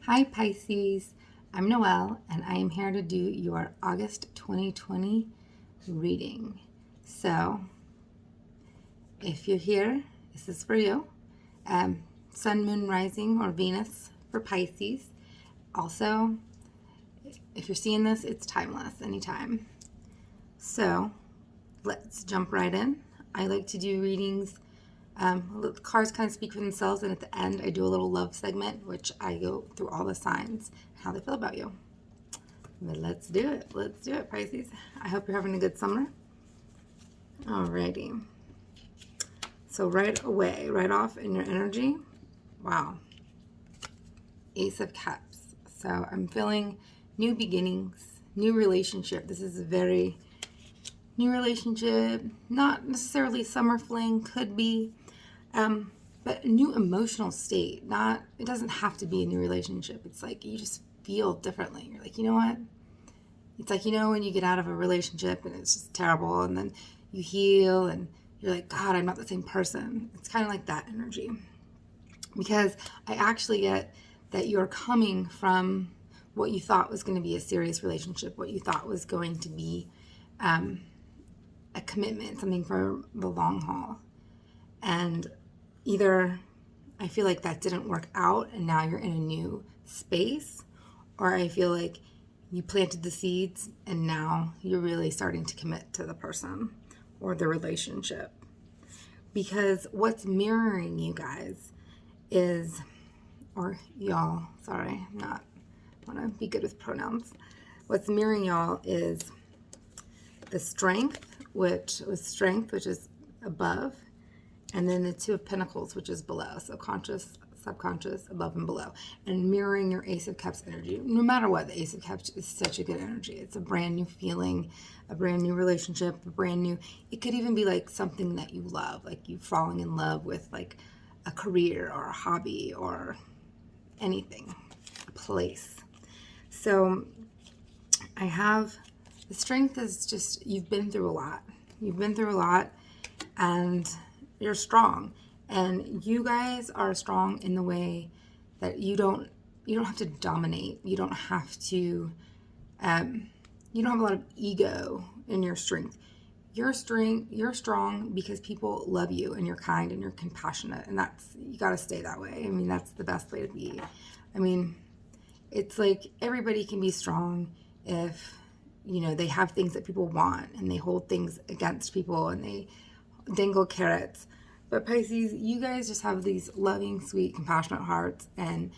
Hi Pisces, I'm Noelle and I am here to do your August 2020 reading. So if you're here, this is for you. Sun, Moon, Rising, or Venus for Pisces. Also, if you're seeing this, it's timeless, anytime. So let's jump right in. I like to do readings. The cards kind of speak for themselves, and at the end I do a little love segment, which I go through all the signs, how they feel about you. But let's do it. Let's do it, Pisces. I hope you're having a good summer. Alrighty. So right away, right off in your energy, wow. Ace of Cups. So I'm feeling new beginnings, new relationship. This is a very new relationship, not necessarily summer fling, could be, but a new emotional state. It doesn't have to be a new relationship. It's like you just feel differently. You're like, you know what? It's like, when you get out of a relationship and it's just terrible, and then you heal and you're like, God, I'm not the same person. It's kind of like that energy. Because I actually get that you're coming from what you thought was going to be a serious relationship, what you thought was going to be a commitment, something for the long haul. And either I feel like that didn't work out and now you're in a new space, or I feel like you planted the seeds and now you're really starting to commit to the person or the relationship. Because what's mirroring you guys is, or y'all, sorry, I want to be good with pronouns. What's mirroring y'all is the strength, which is above, and then the Two of Pentacles, which is below. So conscious, subconscious, above and below. And mirroring your Ace of Cups energy. No matter what, the Ace of Cups is such a good energy. It's a brand new feeling, a brand new relationship, it could even be like something that you love, like you falling in love with like a career or a hobby or anything, a place. So I have, the strength is just, you've been through a lot. And you're strong. And you guys are strong in the way that you don't have to dominate. You don't have to, you don't have a lot of ego in your strength. You're strong because people love you and you're kind and you're compassionate. And you got to stay that way. I mean, that's the best way to be. I mean, it's like everybody can be strong if, they have things that people want and they hold things against people and they dangle carrots. But Pisces, you guys just have these loving, sweet, compassionate hearts, and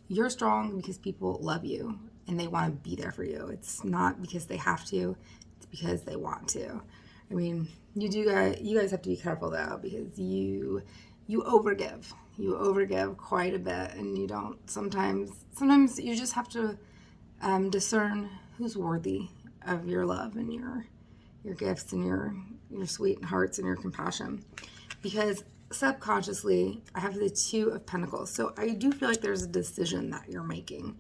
you're strong because people love you and they want to be there for you. It's not because they have to, it's because they want to. I mean, you guys have to be careful though, because you overgive quite a bit, and you don't sometimes you just have to discern who's worthy of your love and your gifts and your sweet hearts and your compassion. Because subconsciously, I have the Two of Pentacles. So I do feel like there's a decision that you're making.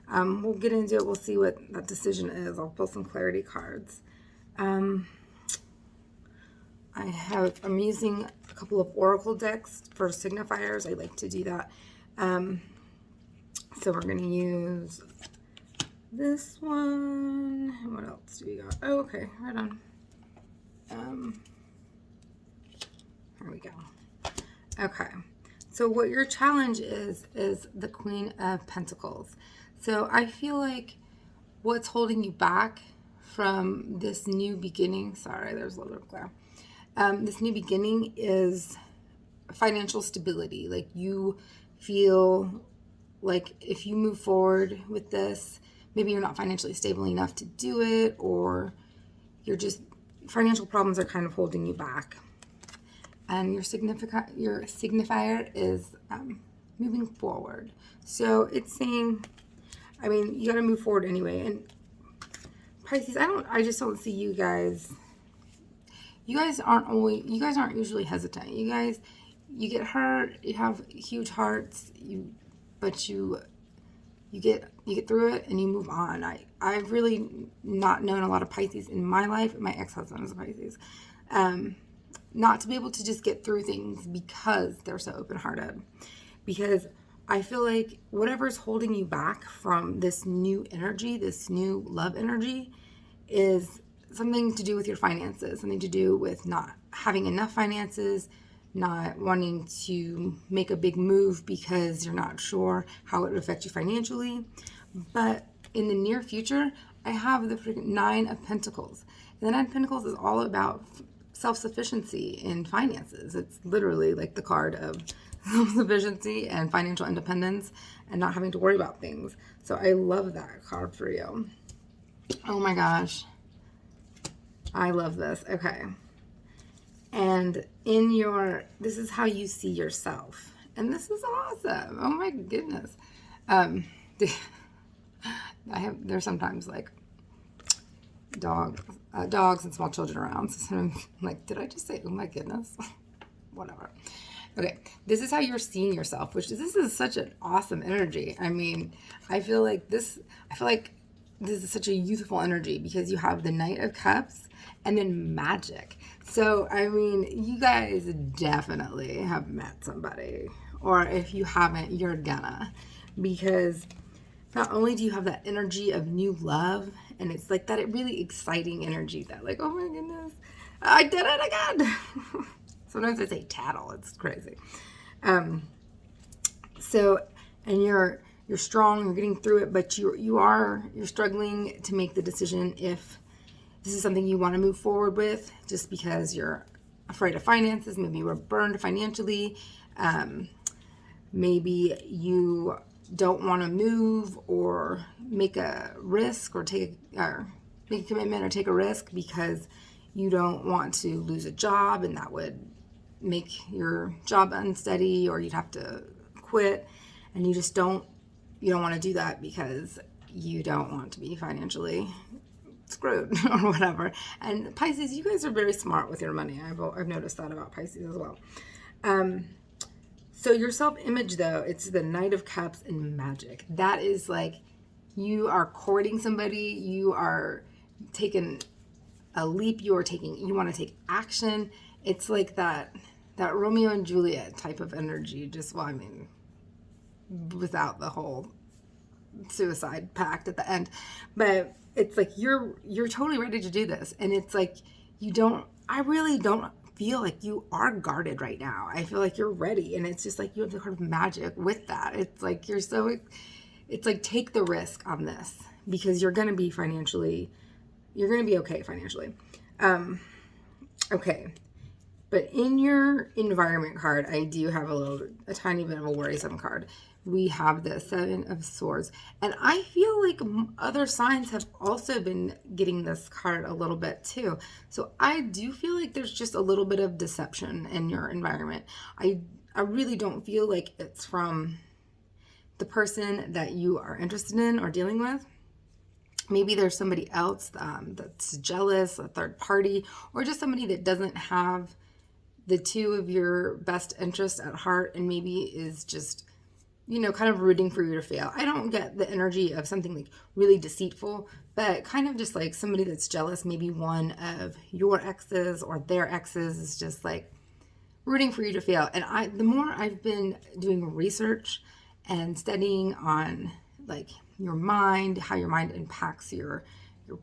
We'll get into it. We'll see what that decision is. I'll pull some clarity cards. I'm using a couple of oracle decks for signifiers. I like to do that. So we're going to use this one. What else do we got? Oh, okay, right on. Here we go. Okay, so what your challenge is the Queen of Pentacles. So I feel like what's holding you back from this new beginning, sorry, there's a little bit of glare. This new beginning is financial stability. Like, you feel like if you move forward with this, maybe you're not financially stable enough to do it, or financial problems are kind of holding you back. And your signifier is moving forward. So it's saying, I mean, you got to move forward anyway. And Pisces, I just don't see you guys. You guys aren't usually hesitant. You get hurt. You have huge hearts. But you get through it and you move on. I've really not known a lot of Pisces in my life. My ex-husband is a Pisces. Not to be able to just get through things because they're so open-hearted. Because I feel like whatever's holding you back from this new energy, this new love energy, is something to do with your finances, something to do with not having enough finances, not wanting to make a big move because you're not sure how it would affect you financially. But in the near future, I have the freaking Nine of Pentacles. And the Nine of Pentacles is all about self-sufficiency in finances. It's literally like the card of self-sufficiency and financial independence and not having to worry about things. So I love that card for you. Oh my gosh. I love this. Okay. And this is how you see yourself. And this is awesome. Oh my goodness. There's sometimes like dogs and small children around. So sometimes I'm like, did I just say, oh my goodness? Whatever. Okay, this is how you're seeing yourself, this is such an awesome energy. I mean, I feel like this is such a youthful energy because you have the Knight of Cups and then magic. So, I mean, you guys definitely have met somebody, or if you haven't, you're gonna, because not only do you have that energy of new love, and it's like that really exciting energy that like, oh my goodness, I did it again. Sometimes I say tattle. It's crazy. So, and you're strong. You're getting through it, but you're struggling to make the decision if this is something you want to move forward with, just because you're afraid of finances. Maybe you were burned financially. Maybe you don't want to move or make a risk or make a commitment or take a risk because you don't want to lose a job, and that would make your job unsteady, or you'd have to quit, and you don't want to do that because you don't want to be financially screwed or whatever. And Pisces, you guys are very smart with your money. I've noticed that about Pisces as well. So your self-image, though, it's the Knight of Cups and magic. That is like you are courting somebody, you are taking a leap, you want to take action. It's like that Romeo and Juliet type of energy, without the whole suicide pact at the end. But it's like you're totally ready to do this. And it's like I really don't feel like you are guarded right now. I feel like you're ready. And it's just like you have the kind of magic with that. It's like it's like take the risk on this because you're going to be okay financially. Okay. But in your environment card, I do have a tiny bit of a worrisome card. We have the Seven of Swords. And I feel like other signs have also been getting this card a little bit too. So I do feel like there's just a little bit of deception in your environment. I really don't feel like it's from the person that you are interested in or dealing with. Maybe there's somebody else that's jealous, a third party, or just somebody that doesn't have the two of your best interests at heart and maybe is just, kind of rooting for you to fail. I don't get the energy of something like really deceitful, but kind of just like somebody that's jealous, maybe one of your exes or their exes is just like rooting for you to fail. And the more I've been doing research and studying on like your mind, how your mind impacts your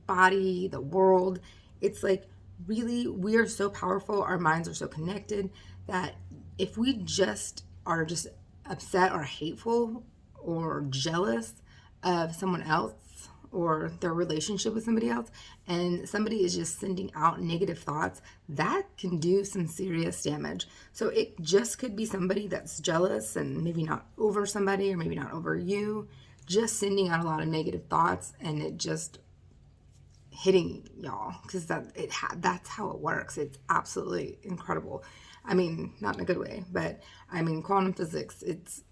body, the world, it's like really, we are so powerful. Our minds are so connected that if we just are just upset or hateful or jealous of someone else or their relationship with somebody else, and somebody is just sending out negative thoughts, that can do some serious damage. So it just could be somebody that's jealous and maybe not over somebody or maybe not over you, just sending out a lot of negative thoughts and it just hitting y'all, because that's how it works. It's absolutely incredible. I mean, not in a good way, but I mean, quantum physics, it's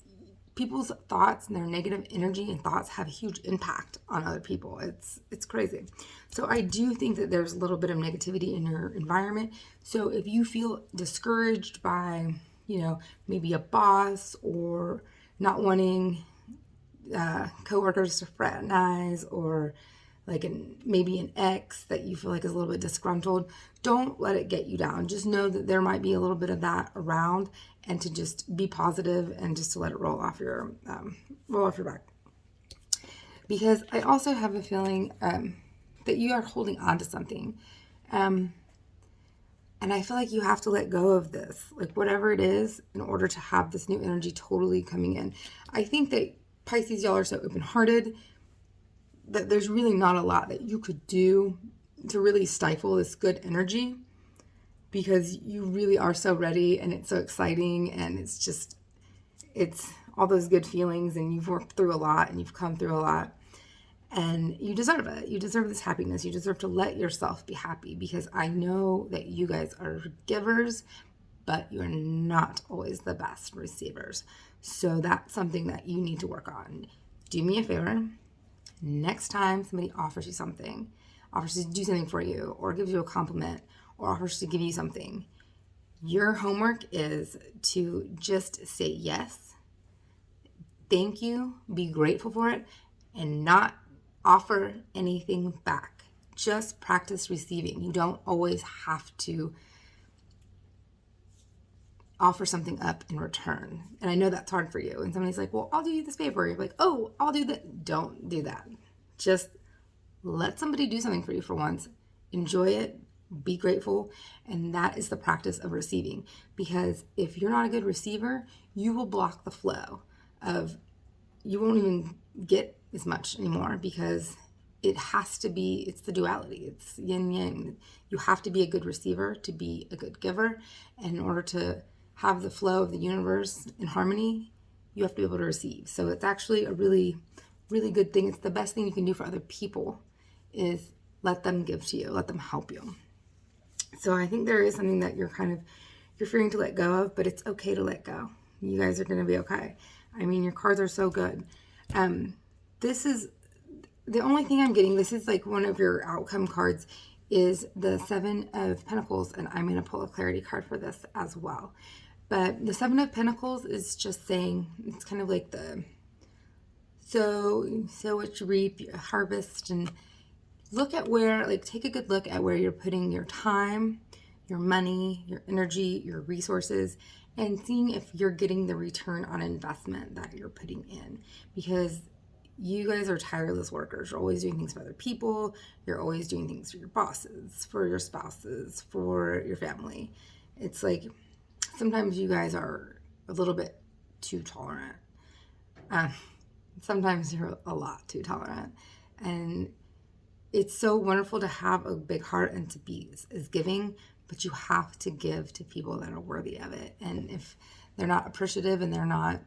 people's thoughts and their negative energy and thoughts have a huge impact on other people. It's crazy. So I do think that there's a little bit of negativity in your environment. So if you feel discouraged by, maybe a boss or not wanting coworkers to fraternize or like maybe an ex that you feel like is a little bit disgruntled, don't let it get you down. Just know that there might be a little bit of that around, and to just be positive and just to let it roll off your back. Because I also have a feeling that you are holding on to something. And I feel like you have to let go of this, like whatever it is, in order to have this new energy totally coming in. I think that Pisces, y'all are so open-hearted that there's really not a lot that you could do to really stifle this good energy, because you really are so ready, and it's so exciting, and it's all those good feelings, and you've worked through a lot, and you've come through a lot, and you deserve it. You deserve this happiness. You deserve to let yourself be happy, because I know that you guys are givers, but you're not always the best receivers. So that's something that you need to work on. Do me a favor. Next time somebody offers you something, offers to do something for you, or gives you a compliment, or offers to give you something, your homework is to just say yes, thank you, be grateful for it, and not offer anything back. Just practice receiving. You don't always have to offer something up in return. And I know that's hard for you. And somebody's like, well, I'll do you this favor. You're like, oh, I'll do that. Don't do that. Just let somebody do something for you for once. Enjoy it. Be grateful. And that is the practice of receiving. Because if you're not a good receiver, you will block the flow of, you won't even get as much anymore, because it has to be, it's the duality. It's yin yang. You have to be a good receiver to be a good giver. And in order to have the flow of the universe in harmony, you have to be able to receive. So it's actually a really, really good thing. It's the best thing you can do for other people, is let them give to you, let them help you. So I think there is something that you're fearing to let go of, but it's okay to let go. You guys are going to be okay. I mean, your cards are so good. This is the only thing I'm getting. This is like one of your outcome cards, is the 7 of Pentacles, and I'm going to pull a clarity card for this as well. But the 7 of Pentacles is just saying, it's kind of like the sow what you reap, you harvest, and look at where, like, take a good look at where you're putting your time, your money, your energy, your resources, and seeing if you're getting the return on investment that you're putting in. Because you guys are tireless workers. You're always doing things for other people. You're always doing things for your bosses, for your spouses, for your family. It's like sometimes you guys are a little bit too tolerant. Sometimes you're a lot too tolerant. And it's so wonderful to have a big heart and to be as giving, but you have to give to people that are worthy of it. And if they're not appreciative and they're not,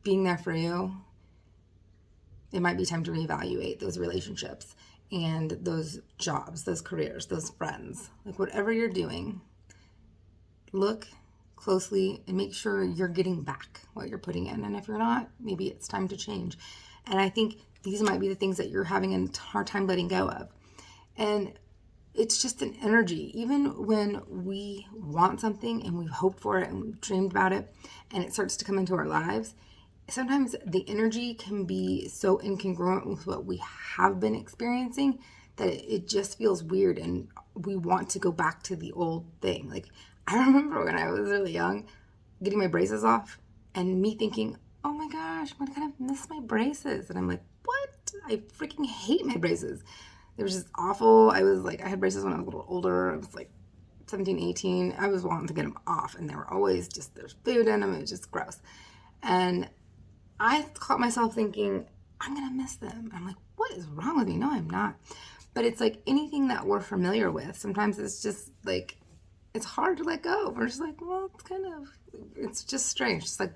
being there for you, it might be time to reevaluate those relationships and those jobs, those careers, those friends. Like, whatever you're doing, look closely and make sure you're getting back what you're putting in. And if you're not, maybe it's time to change. And I think these might be the things that you're having a hard time letting go of. And it's just an energy. Even when we want something and we've hoped for it and we've dreamed about it and it starts to come into our lives, sometimes the energy can be so incongruent with what we have been experiencing that it just feels weird, and we want to go back to the old thing. Like, I remember when I was really young, getting my braces off and me thinking, oh my gosh, I'm gonna kind of miss my braces. And I'm like, what? I freaking hate my braces. They were just awful. I had braces when I was a little older. I was like 17, 18. I was wanting to get them off, and they were always just, there's food in them. It was just gross. And I caught myself thinking, I'm going to miss them. I'm like, what is wrong with me? No, I'm not. But it's like anything that we're familiar with, sometimes it's just like, it's hard to let go. We're just like, well, it's just strange. It's like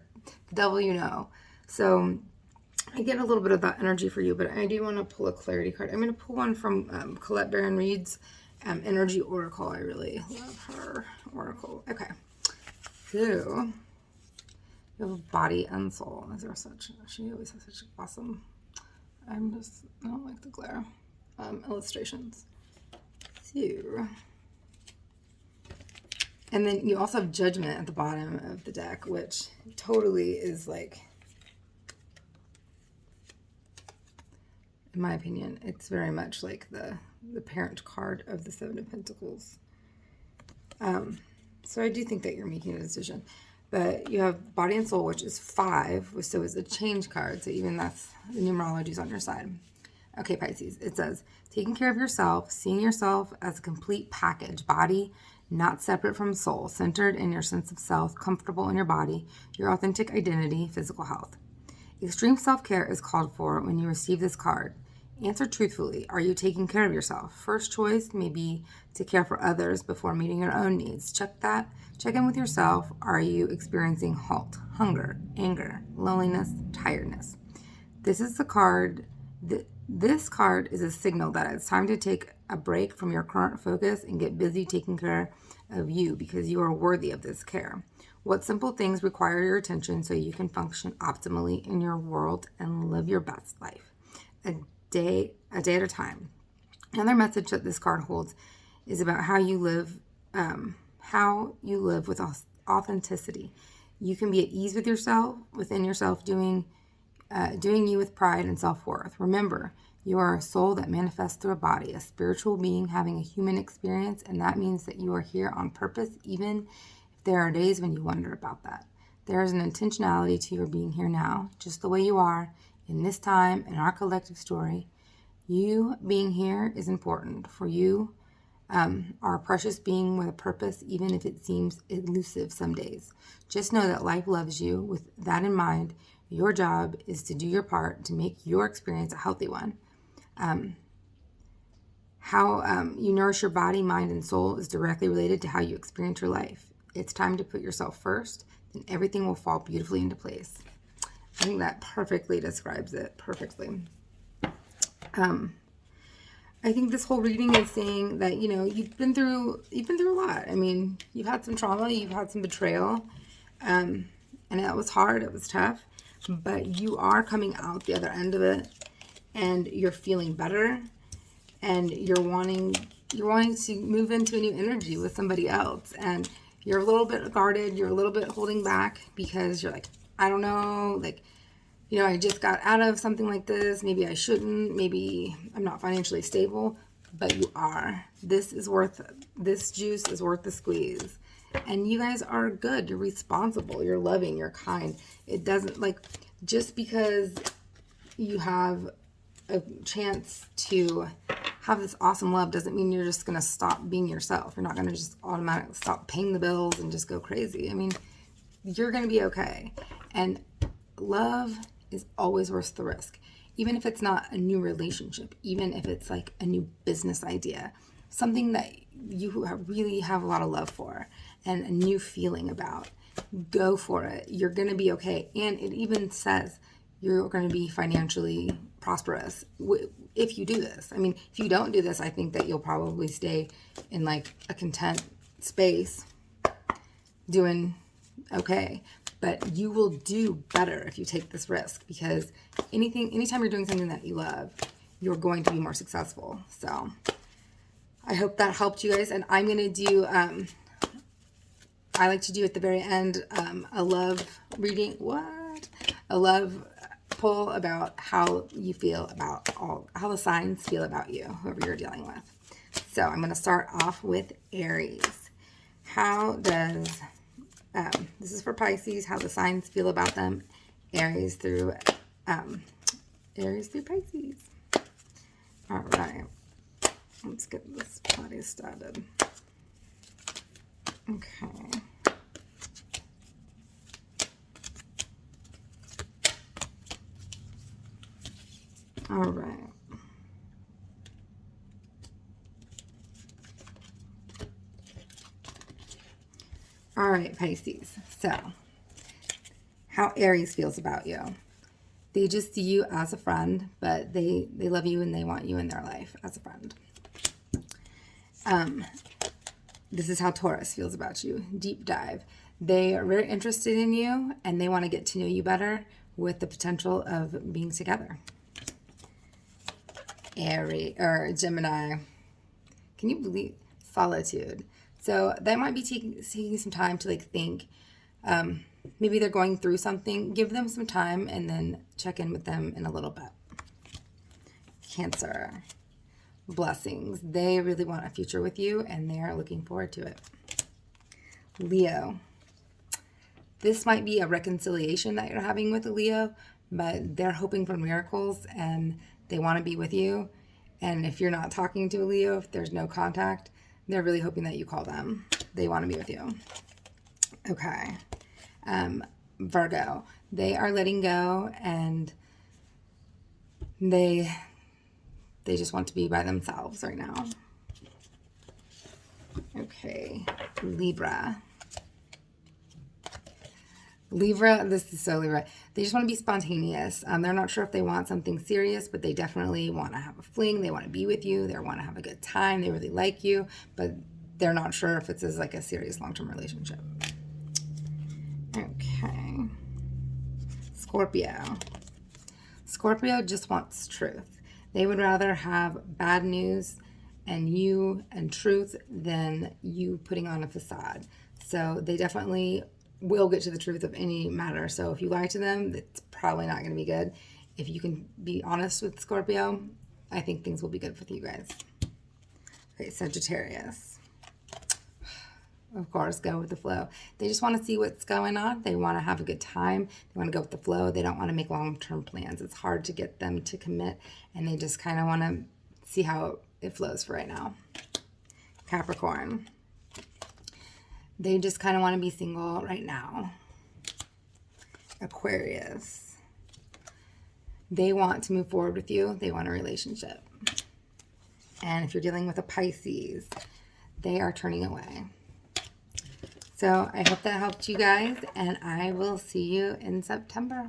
the devil. So I get a little bit of that energy for you, but I do want to pull a clarity card. I'm going to pull one from Colette Baron Reed's Energy Oracle. I really love her oracle. Okay. So you have body and soul. She always has such awesome, I don't like the glare, illustrations. So, and then you also have Judgment at the bottom of the deck, which totally is like, in my opinion. It's very much like the parent card of the Seven of Pentacles. So I do think that you're making a decision. But you have body and soul, which is 5, so is a change card. So even that's, the numerology is on your side. Okay, Pisces, it says, taking care of yourself, seeing yourself as a complete package, body not separate from soul, centered in your sense of self, comfortable in your body, your authentic identity, physical health. Extreme self-care is called for when you receive this card. Answer truthfully. Are you taking care of yourself? First choice may be to care for others before meeting your own needs. Check in with yourself. Are you experiencing halt, hunger, anger, loneliness, tiredness? This is the card. This card is a signal that it's time to take a break from your current focus and get busy taking care of you because you are worthy of this care. What simple things require your attention so you can function optimally in your world and live your best life? A day at a time. Another message that this card holds is about how you live with authenticity. You can be at ease with yourself, within yourself, doing you with pride and self-worth. Remember, you are a soul that manifests through a body, a spiritual being having a human experience, and that means that you are here on purpose, even if there are days when you wonder about that. There is an intentionality to your being here now, just the way you are, in this time, in our collective story. You being here is important. For you are a precious being with a purpose, even if it seems elusive some days. Just know that life loves you. With that in mind, your job is to do your part to make your experience a healthy one. How you nourish your body, mind, and soul is directly related to how you experience your life. It's time to put yourself first, then everything will fall beautifully into place. I think that perfectly describes it. Perfectly. I think this whole reading is saying that, you've been through a lot. I mean, you've had some trauma, you've had some betrayal, and that was hard, it was tough, but you are coming out the other end of it, and you're feeling better, and you're wanting to move into a new energy with somebody else, and you're a little bit guarded, you're a little bit holding back because you're like, I don't know, I just got out of something like this. Maybe I shouldn't. Maybe I'm not financially stable. But you are. This juice is worth the squeeze. And you guys are good. You're responsible. You're loving. You're kind. It doesn't, just because you have a chance to have this awesome love doesn't mean you're just going to stop being yourself. You're not going to just automatically stop paying the bills and just go crazy. I mean, you're going to be okay. And love is always worth the risk. Even if it's not a new relationship, even if it's like a new business idea, something that you really have a lot of love for and a new feeling about, go for it. You're going to be okay. And it even says you're going to be financially prosperous if you do this. I mean, if you don't do this, I think that you'll probably stay in a content space doing okay. But you will do better if you take this risk, because anytime you're doing something that you love, you're going to be more successful. So I hope that helped you guys. And I'm going to do, I like to do at the very end, a love reading. A love pull about how you feel about how the signs feel about you, whoever you're dealing with. So I'm going to start off with Aries. How does... this is for Pisces, how the signs feel about them. Aries through Pisces. All right. Let's get this party started. Okay. All right. All right, Pisces. So, how Aries feels about you. They just see you as a friend, but they love you and they want you in their life as a friend. This is how Taurus feels about you. Deep dive. They are very interested in you and they want to get to know you better with the potential of being together. Aries or Gemini. Can you believe solitude? So that might be taking some time to think. Maybe they're going through something. Give them some time and then check in with them in a little bit. Cancer. Blessings. They really want a future with you, and they are looking forward to it. Leo. This might be a reconciliation that you're having with a Leo, but they're hoping for miracles, and they want to be with you. And if you're not talking to a Leo, if there's no contact, they're really hoping that you call them. They want to be with you. Okay. Virgo. They are letting go, and they just want to be by themselves right now. Okay. Libra. Libra, this is so Libra. They just want to be spontaneous. They're not sure if they want something serious, but they definitely want to have a fling. They want to be with you. They want to have a good time. They really like you, but they're not sure if it's like a serious long-term relationship. Okay. Scorpio. Scorpio just wants truth. They would rather have bad news and truth than you putting on a facade. So they definitely will get to the truth of any matter. So if you lie to them, it's probably not going to be good. If you can be honest with Scorpio, I think things will be good for you guys. Okay, Sagittarius. Of course, go with the flow. They just want to see what's going on. They want to have a good time. They want to go with the flow. They don't want to make long-term plans. It's hard to get them to commit, and they just kind of want to see how it flows for right now. Capricorn. They just kind of want to be single right now. Aquarius. They want to move forward with you. They want a relationship. And if you're dealing with a Pisces, they are turning away. So I hope that helped you guys, and I will see you in September.